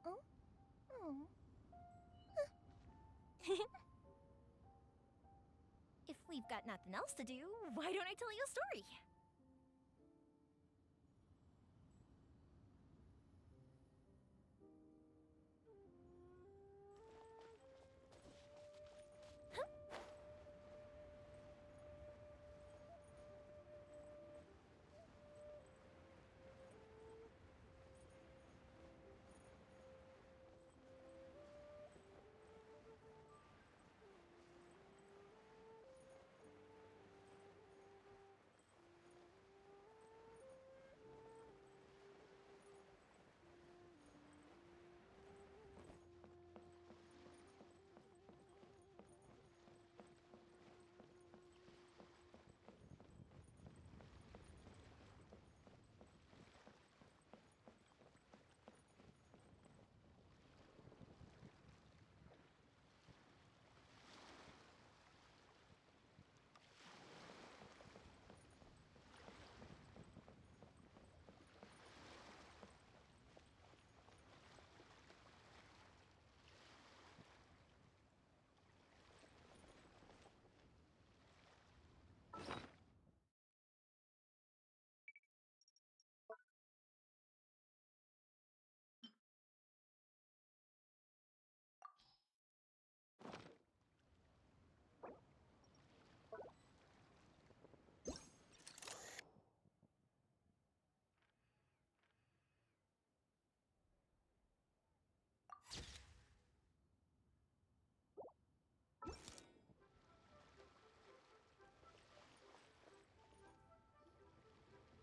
Oh? Oh. If we've got nothing else to do, why don't I tell you a story?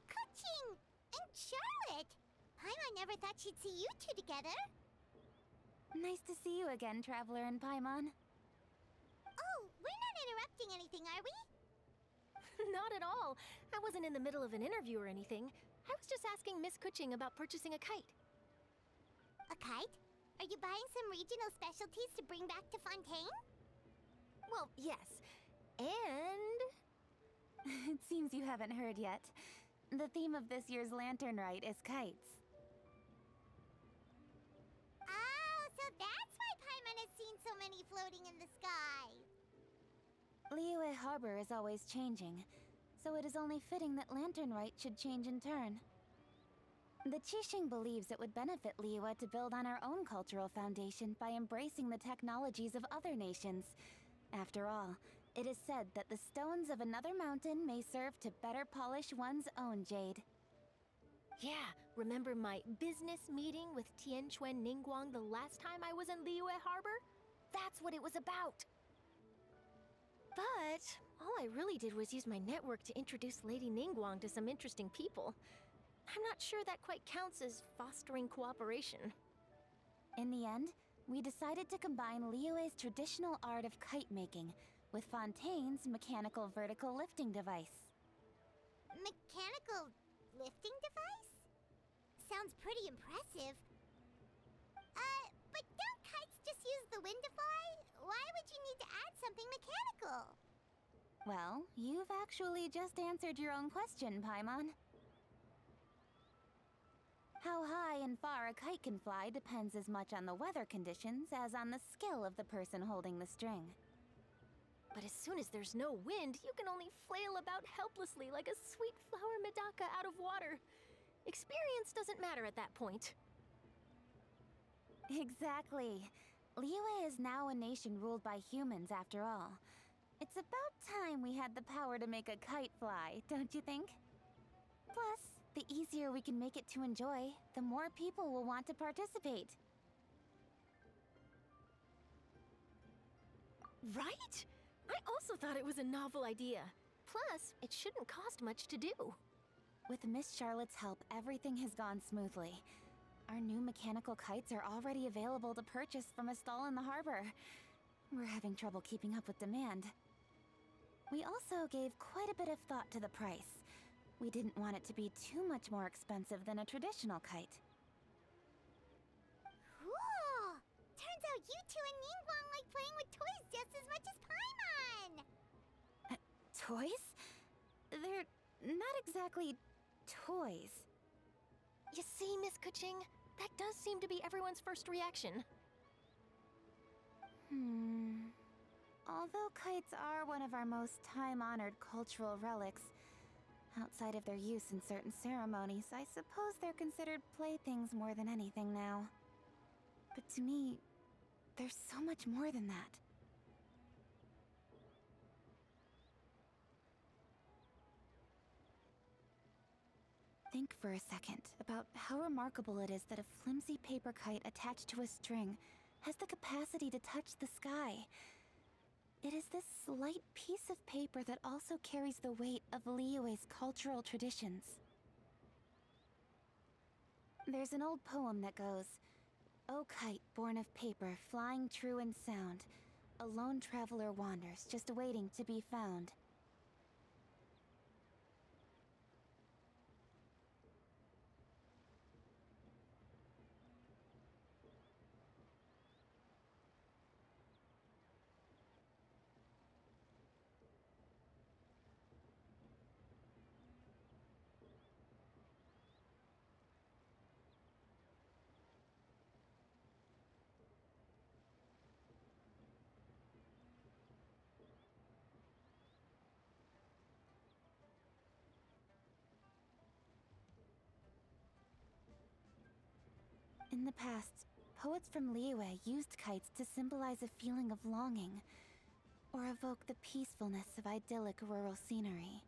Kuching and Charlotte! Paimon never thought she'd see you two together. Nice to see you again, Traveler and Paimon. Oh, we're not interrupting anything, are we? Not at all. I wasn't in the middle of an interview or anything. I was just asking Miss Kuching about purchasing a kite. A kite? Are you buying some regional specialties to bring back to Fontaine? Well, yes. And... It seems you haven't heard yet. The theme of this year's Lantern Rite is kites. Oh, so that's why Paimon has seen so many floating in the sky. Liyue Harbor is always changing, so it is only fitting that Lantern Rite should change in turn. The Qixing believes it would benefit Liyue to build on our own cultural foundation by embracing the technologies of other nations. After all, it is said that the stones of another mountain may serve to better polish one's own jade. yeah, remember my business meeting with Tianquan Ningguang the last time I was in Liyue Harbor? That's what it was about. But all I really did was use my network to introduce Lady Ningguang to some interesting people. I'm not sure that quite counts as fostering cooperation. In the end, we decided to combine Liyue's traditional art of kite making with Fontaine's mechanical vertical lifting device. Mechanical lifting device? Sounds pretty impressive. But don't kites just use the wind to fly? Why would you need to add something mechanical? Well, you've actually just answered your own question, Paimon. How high and far a kite can fly depends as much on the weather conditions as on the skill of the person holding the string. But as soon as there's no wind, you can only flail about helplessly like a sweet flower medaka out of water. Experience doesn't matter at that point. Exactly. Liyue is now a nation ruled by humans after all. It's about time we had the power to make a kite fly, don't you think? Plus, the easier we can make it to enjoy, the more people will want to participate. Right? I also thought it was a novel idea. Plus, it shouldn't cost much to do. With Miss Charlotte's help, everything has gone smoothly. Our new mechanical kites are already available to purchase from a stall in the harbor. We're having trouble keeping up with demand. We also gave quite a bit of thought to the price. We didn't want it to be too much more expensive than a traditional kite. Cool! Turns out you two and Ningguang like playing with toys just as much as Paimon! Toys? They're not exactly toys. You see, Miss Kuching, That does seem to be everyone's first reaction. Although kites are one of our most time-honored cultural relics, outside of their use in certain ceremonies, I suppose they're considered playthings more than anything now. But to me, there's so much more than that. Think for a second about how remarkable it is that a flimsy paper kite attached to a string has the capacity to touch the sky. It is this slight piece of paper that also carries the weight of Liyue's cultural traditions. There's an old poem that goes, "O kite born of paper, flying true in sound, a lone traveler wanders, just waiting to be found." In the past, poets from Liyue used kites to symbolize a feeling of longing, or evoke the peacefulness of idyllic rural scenery.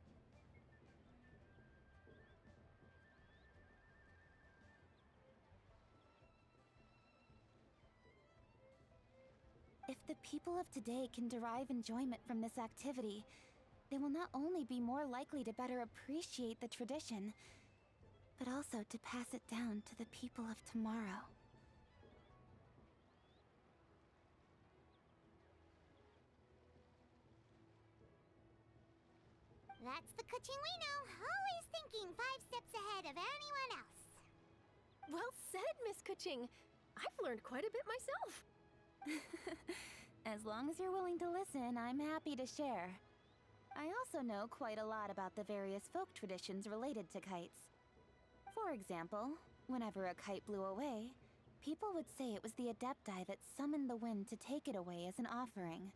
If the people of today can derive enjoyment from this activity, they will not only be more likely to better appreciate the tradition, but also to pass it down to the people of tomorrow. That's the Kuching we know, always thinking 5 steps ahead of anyone else. Well said, Miss Kuching. I've learned quite a bit myself. As long as you're willing to listen, I'm happy to share. I also know quite a lot about the various folk traditions related to kites. For example, whenever a kite blew away, people would say it was the Adepti that summoned the wind to take it away as an offering.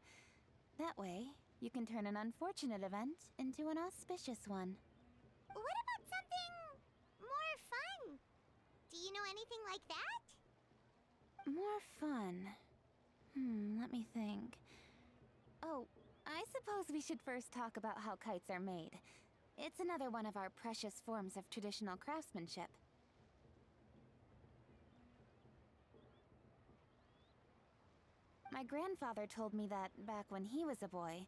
That way, you can turn an unfortunate event into an auspicious one. What about something more fun? Do you know anything like that? More fun. Let me think. Oh, I suppose we should first talk about how kites are made. It's another one of our precious forms of traditional craftsmanship. My grandfather told me that, back when he was a boy,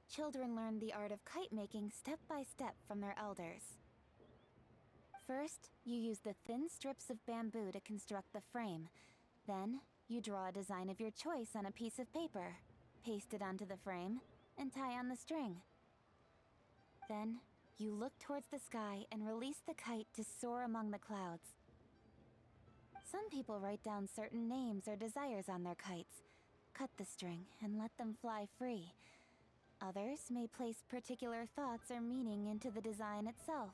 children learned the art of kite making step by step from their elders. First, you use the thin strips of bamboo to construct the frame. Then, you draw a design of your choice on a piece of paper, paste it onto the frame, and tie on the string. Then, you look towards the sky and release the kite to soar among the clouds. Some people write down certain names or desires on their kites, cut the string, and let them fly free. Others may place particular thoughts or meaning into the design itself.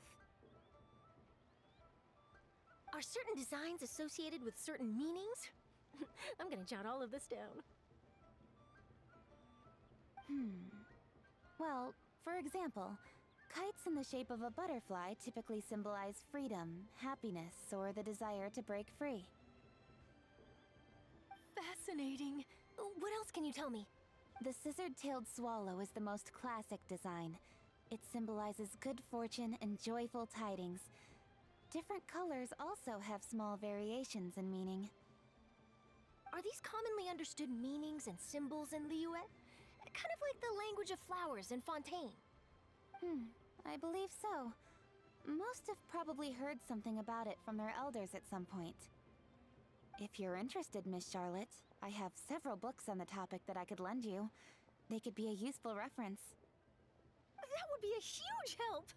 Are certain designs associated with certain meanings? I'm gonna jot all of this down. Well, for example, kites in the shape of a butterfly typically symbolize freedom, happiness, or the desire to break free. Fascinating. What else can you tell me? The scissored-tailed swallow is the most classic design. It symbolizes good fortune and joyful tidings. Different colors also have small variations in meaning. Are these commonly understood meanings and symbols in Liyue? Kind of like the language of flowers in Fontaine. I believe so. Most have probably heard something about it from their elders at some point. If you're interested, Miss Charlotte, I have several books on the topic that I could lend you. They could be a useful reference. That would be a huge help!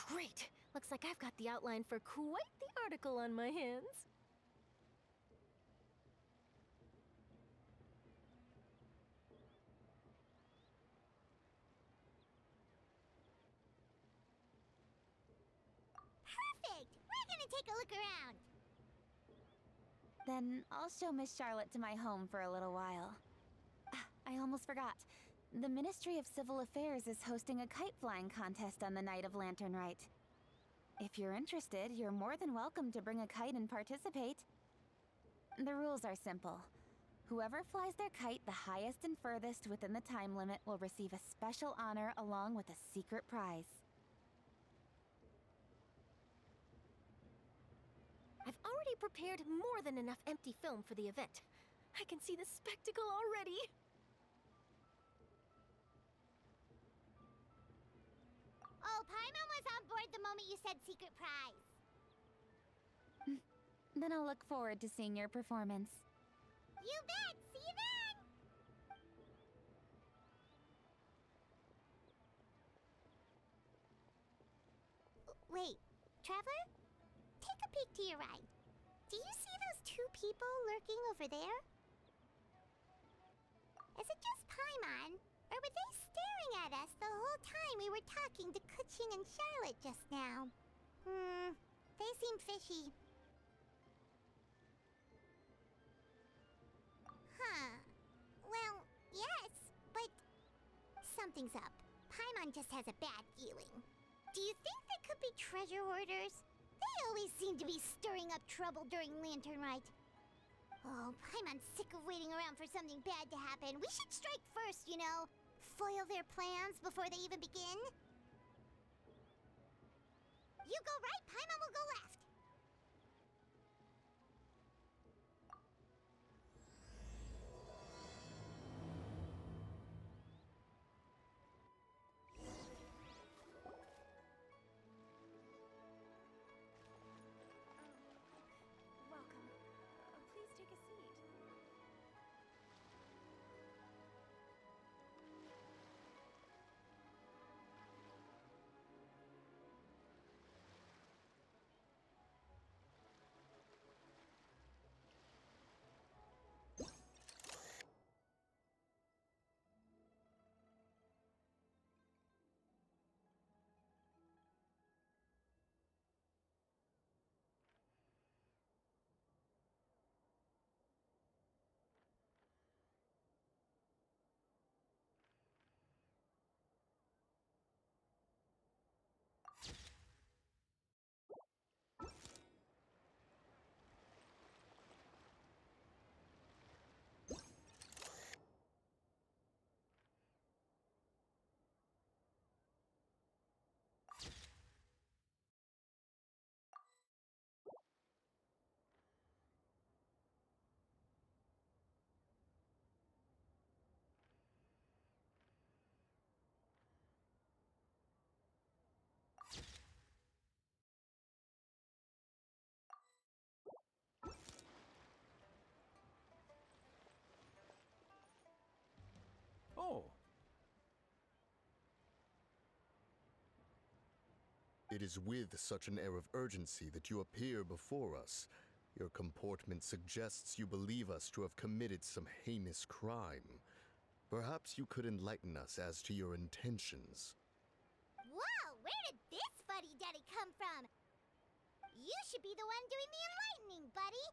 Great! Looks like I've got the outline for quite the article on my hands. Perfect! We're gonna take a look around. Then I'll show Miss Charlotte to my home for a little while. Ah, I almost forgot. The Ministry of Civil Affairs is hosting a kite flying contest on the night of Lantern Rite. If you're interested, you're more than welcome to bring a kite and participate. The rules are simple. Whoever flies their kite the highest and furthest within the time limit will receive a special honor along with a secret prize. I've already prepared more than enough empty film for the event. I can see the spectacle already. Oh, Paimon was on board the moment you said secret prize. Then I'll look forward to seeing your performance. You bet! See you then! Wait, Traveler? Take a peek to your right. Do you see those two people lurking over there? Is it just Paimon? Or were they staring at us the whole time we were talking to Kuching and Charlotte just now? They seem fishy. Huh. Well, yes, but something's up. Paimon just has a bad feeling. Do you think they could be treasure hoarders? They always seem to be stirring up trouble during Lantern Rite. Oh, Paimon's sick of waiting around for something bad to happen. We should strike first, you know. Foil their plans before they even begin. You go right, Paimon will go left. Welcome. Please take a seat. Oh. It is with such an air of urgency that you appear before us. Your comportment suggests you believe us to have committed some heinous crime. Perhaps you could enlighten us as to your intentions. Whoa, where did this fuddy-duddy come from? You should be the one doing the enlightening, buddy.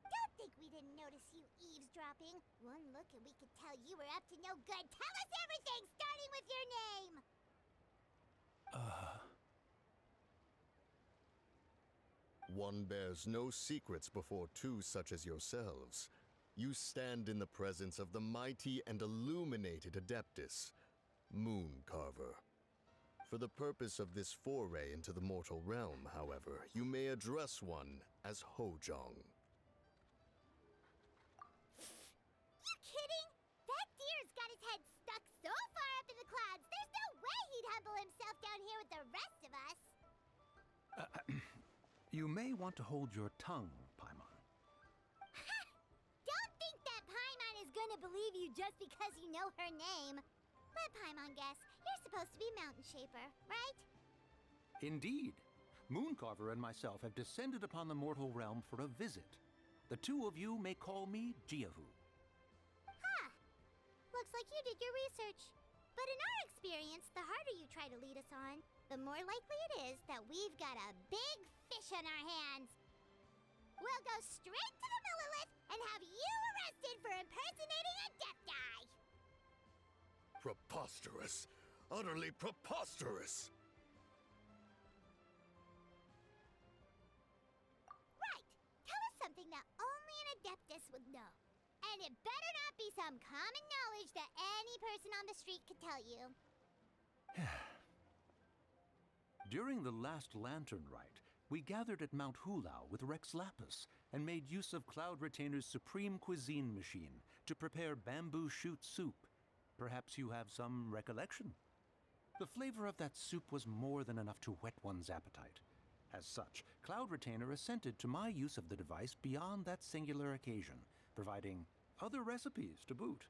Don't think we didn't notice you eavesdropping. One look and we could tell you were up to no good. Tell us everything, starting with your name. One bears no secrets before two such as yourselves. You stand in the presence of the mighty and illuminated Adeptus, Mooncarver. For the purpose of this foray into the mortal realm, however, you may address one as Hojong. You kidding? That deer's got his head stuck so far up in the clouds, there's no way he'd humble himself down here with the rest of us. You may want to hold your tongue, Paimon. Don't think that Paimon is gonna believe you just because you know her name. Let Paimon guess. You're supposed to be Mountain Shaper, right? Indeed. Mooncarver and myself have descended upon the mortal realm for a visit. The two of you may call me Jiahu. Huh. Looks like you did your research. But in our experience, the harder you try to lead us on, the more likely it is that we've got a big fish on our hands. we'll go straight to the Millilith and have you arrested for impersonating a Adepti! Preposterous! Utterly preposterous! Right! Tell us something that only an Adeptus would know. And it better not be some common knowledge that any person on the street could tell you. During the last Lantern Rite, we gathered at Mount Hulao with Rex Lapis and made use of Cloud Retainer's supreme cuisine machine to prepare bamboo shoot soup. Perhaps you have some recollection? The flavor of that soup was more than enough to whet one's appetite. As such, Cloud Retainer assented to my use of the device beyond that singular occasion, providing other recipes to boot.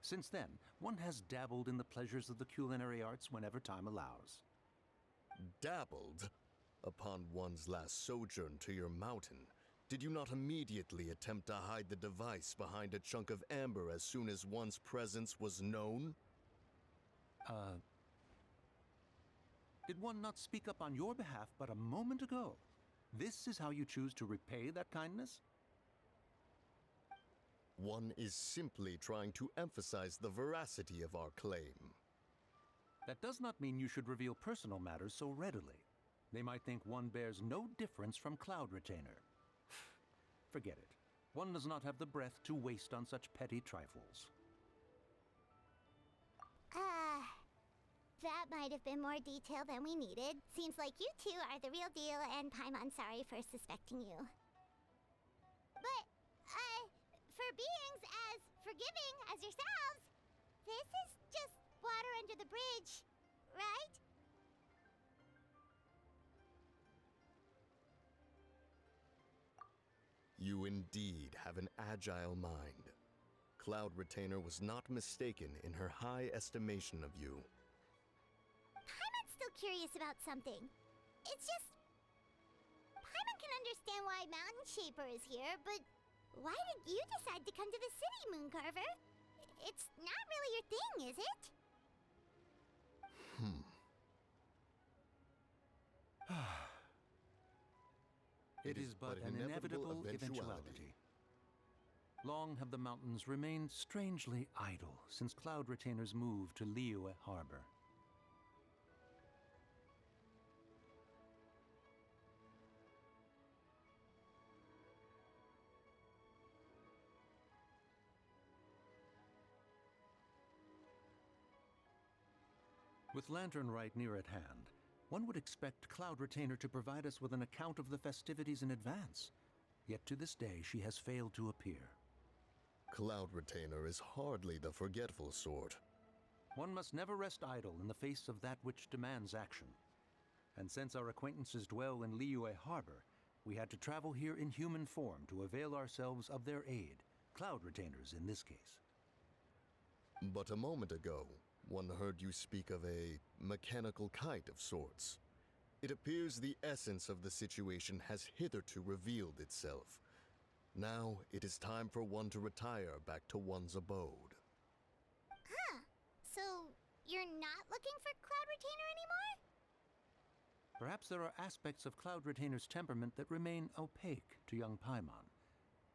Since then, one has dabbled in the pleasures of the culinary arts whenever time allows. Dabbled? Upon one's last sojourn to your mountain, did you not immediately attempt to hide the device behind a chunk of amber as soon as one's presence was known? Did one not speak up on your behalf but a moment ago? This is how you choose to repay that kindness? One is simply trying to emphasize the veracity of our claim. That does not mean you should reveal personal matters so readily. They might think one bears no difference from Cloud Retainer. Forget it. One does not have the breath to waste on such petty trifles. That might have been more detail than we needed. Seems like you two are the real deal, and Paimon's sorry for suspecting you. But, for beings as forgiving as yourselves, this is just water under the bridge, right? You indeed have an agile mind. Cloud Retainer was not mistaken in her high estimation of you. Paimon's still curious about something. It's just... Paimon can understand why Mountain Shaper is here, but why did you decide to come to the city, Mooncarver? It's not really your thing, is it? It is but an inevitable eventuality. Long have the mountains remained strangely idle since Cloud Retainer's move to Liyue Harbor. With Lantern Rite near at hand, one would expect Cloud Retainer to provide us with an account of the festivities in advance. Yet to this day, she has failed to appear. Cloud Retainer is hardly the forgetful sort. One must never rest idle in the face of that which demands action. And since our acquaintances dwell in Liyue Harbor, we had to travel here in human form to avail ourselves of their aid, Cloud Retainers in this case. But a moment ago, one heard you speak of a mechanical kite of sorts. It appears the essence of the situation has hitherto revealed itself. Now it is time for one to retire back to one's abode. Huh. So, you're not looking for Cloud Retainer anymore? Perhaps there are aspects of Cloud Retainer's temperament that remain opaque to young Paimon.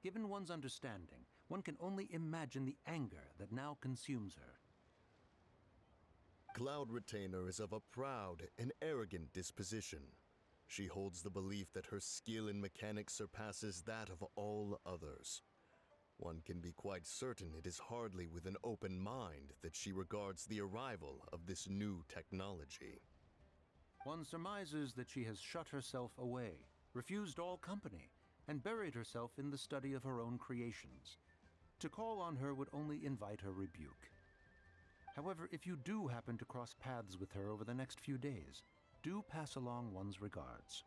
Given one's understanding, one can only imagine the anger that now consumes her. Cloud Retainer is of a proud and arrogant disposition. She holds the belief that her skill in mechanics surpasses that of all others. One can be quite certain it is hardly with an open mind that she regards the arrival of this new technology. One surmises that she has shut herself away, refused all company, and buried herself in the study of her own creations. To call on her would only invite her rebuke. However, if you do happen to cross paths with her over the next few days, do pass along one's regards.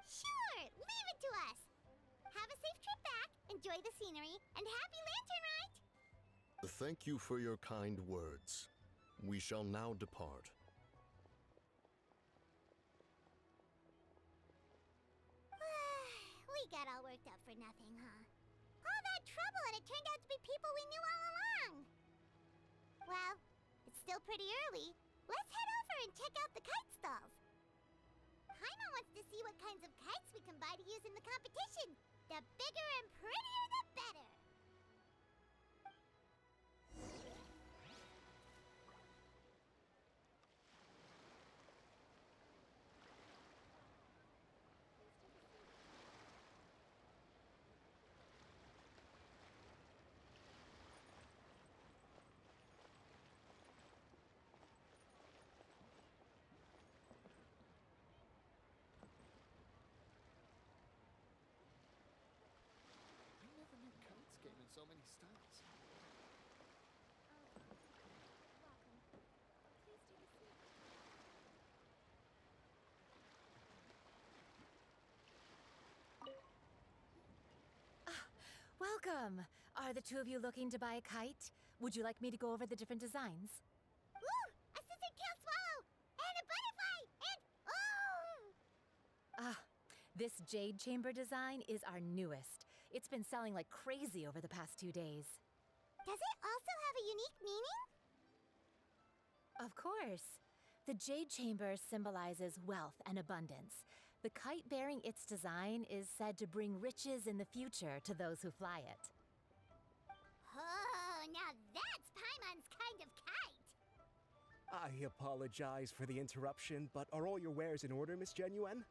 Sure! Leave it to us! Have a safe trip back, enjoy the scenery, and happy Lantern Rite! Thank you for your kind words. We shall now depart. We got all worked up for nothing, huh? All that trouble and it turned out to be people we knew all along! Well, it's still pretty early. Let's head over and check out the kite stalls. Paimon wants to see what kinds of kites we can buy to use in the competition. The bigger and prettier, the better. I never knew kites came in so many styles. Welcome! Are the two of you looking to buy a kite? Would you like me to go over the different designs? Woo! A scissor-tail swallow! And a butterfly! And oh! This jade chamber design is our newest. It's been selling like crazy over the past 2 days. Does it also have a unique meaning? Of course. The jade chamber symbolizes wealth and abundance. The kite bearing its design is said to bring riches in the future to those who fly it. Oh, now that's Paimon's kind of kite! I apologize for the interruption, but are all your wares in order, Miss Genuine?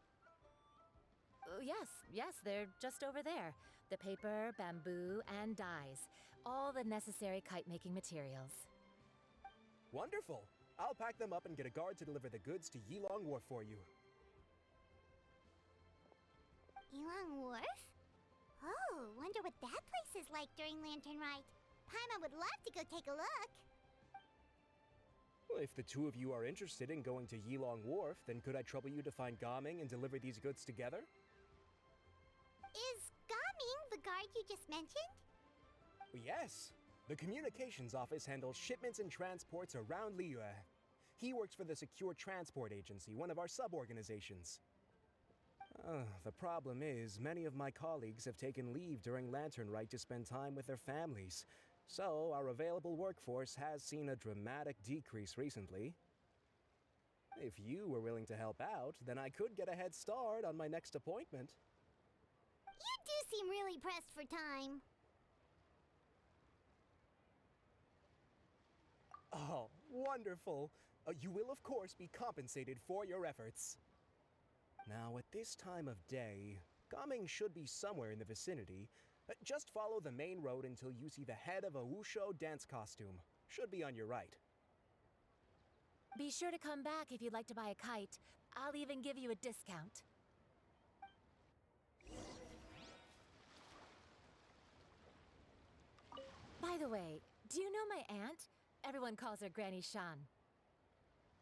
Yes, they're just over there. The paper, bamboo, and dyes. All the necessary kite-making materials. Wonderful! I'll pack them up and get a guard to deliver the goods to Yilong Wharf for you. Yilong Wharf? Oh, wonder what that place is like during Lantern Rite. Paimon would love to go take a look. Well, if the two of you are interested in going to Yilong Wharf, then could I trouble you to find Gaming and deliver these goods together? Is Gaming the guard you just mentioned? Yes. The communications office handles shipments and transports around Liyue. He works for the Secure Transport Agency, one of our sub-organizations. The problem is, many of my colleagues have taken leave during Lantern Rite to spend time with their families, so our available workforce has seen a dramatic decrease recently. If you were willing to help out, then I could get a head start on my next appointment. You do seem really pressed for time. Oh, wonderful! You will, of course, be compensated for your efforts. Now, at this time of day, Gaming should be somewhere in the vicinity. Just follow the main road until you see the head of a Wushu dance costume. Should be on your right. Be sure to come back if you'd like to buy a kite. I'll even give you a discount. By the way, do you know my aunt? Everyone calls her Granny Shan.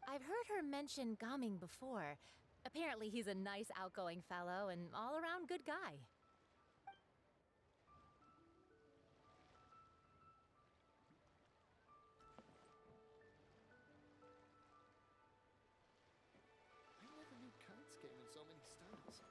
I've heard her mention Gaming before. Apparently he's a nice, outgoing fellow and all-around good guy. I never knew kites came in so many styles.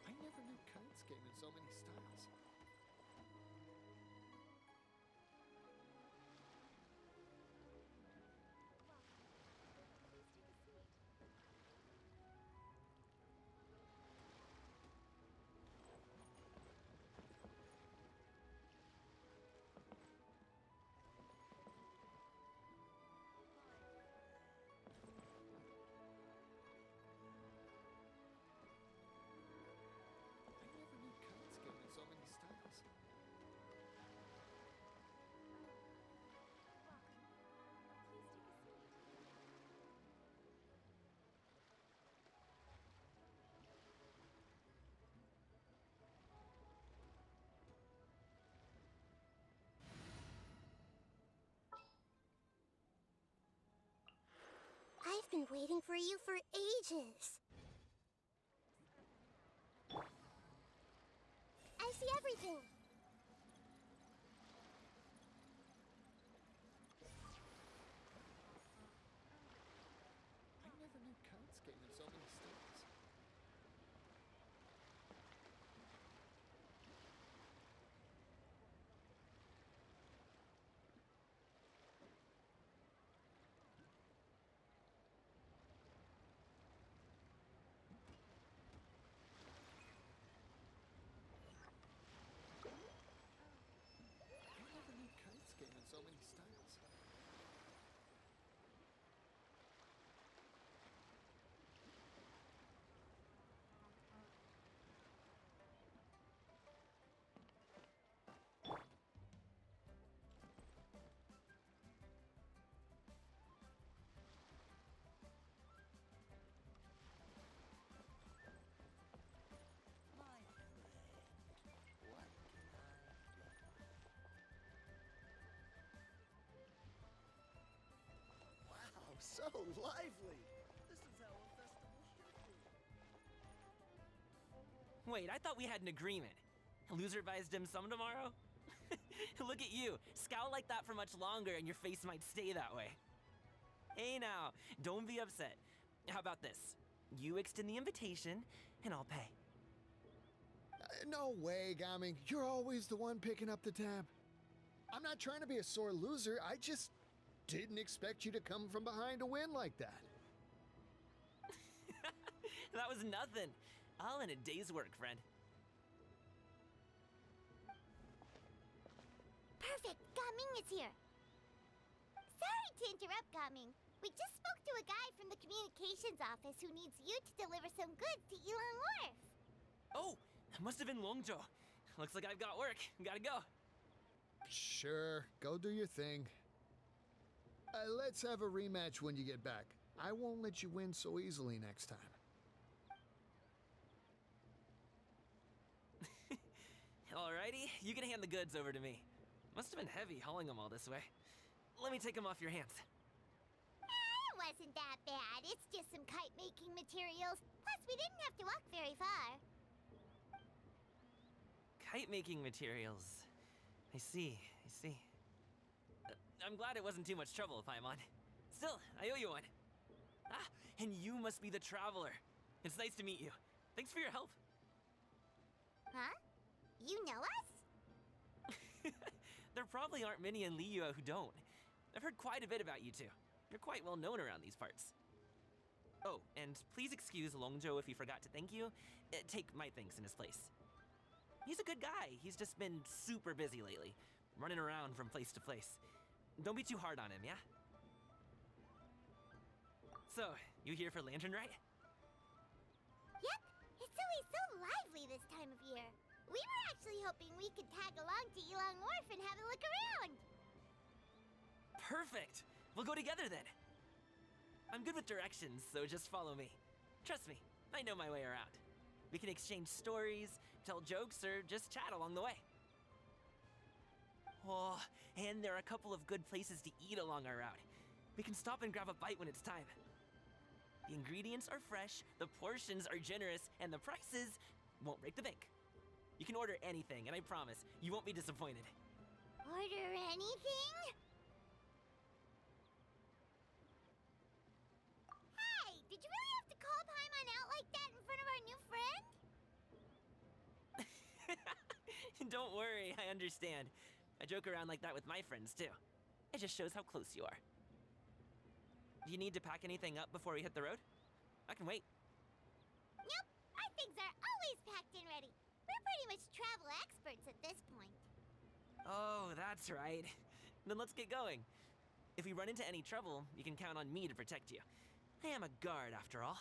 I never knew kites came in so many styles. I never knew kites came in so many styles. I've been waiting for you for ages. I see everything. I never knew kites came in so many styles. I never knew kites came in so many styles. Wow, so lively! This is how a festival should be. Wait, I thought we had an agreement. Loser buys dim sum tomorrow? Look at you. Scowl like that for much longer and your face might stay that way. Hey now, don't be upset. How about this? You extend the invitation, and I'll pay. No way, Gaming. You're always the one picking up the tab. I'm not trying to be a sore loser. I just didn't expect you to come from behind to win like that. That was nothing. All in a day's work, friend. Perfect. Gaming is here. Sorry to interrupt, Gaming. We just spoke to a guy from the communications office who needs you to deliver some goods to Yulong Wharf. Oh, that must have been Longzhou. Looks like I've got work. Gotta go. Sure, go do your thing. Let's have a rematch when you get back. I won't let you win so easily next time. Alrighty, you can hand the goods over to me. Must have been heavy hauling them all this way. Let me take them off your hands. It wasn't that bad. It's just some kite-making materials. Plus, we didn't have to walk very far. Kite-making materials. I see. I'm glad it wasn't too much trouble, Paimon. Still, I owe you one. Ah, and you must be the traveler. It's nice to meet you. Thanks for your help. Huh? You know us? There probably aren't many in Liyue who don't. I've heard quite a bit about you two. You're quite well known around these parts. Oh, and please excuse Longzhou if he forgot to thank you. Take my thanks in his place. He's a good guy. He's just been super busy lately, running around from place to place. Don't be too hard on him, yeah? So, you here for Lantern Rite? Yep. It's always so lively this time of year. We were actually hoping we could tag along to Yulong Wharf and have a look around. Perfect! We'll go together then. I'm good with directions, so just follow me. Trust me, I know my way around. We can exchange stories, tell jokes, or just chat along the way. Oh, and there are a couple of good places to eat along our route. We can stop and grab a bite when it's time. The ingredients are fresh, the portions are generous, and the prices won't break the bank. You can order anything, and I promise, you won't be disappointed. Order anything? Hey, did you really have to call Paimon out like that in front of our new friend? Don't worry, I understand. I joke around like that with my friends, too. It just shows how close you are. Do you need to pack anything up before we hit the road? I can wait. Nope, our things are always packed and ready. We're pretty much travel experts at this point. Oh, that's right. Then let's get going. If we run into any trouble, you can count on me to protect you. I am a guard, after all.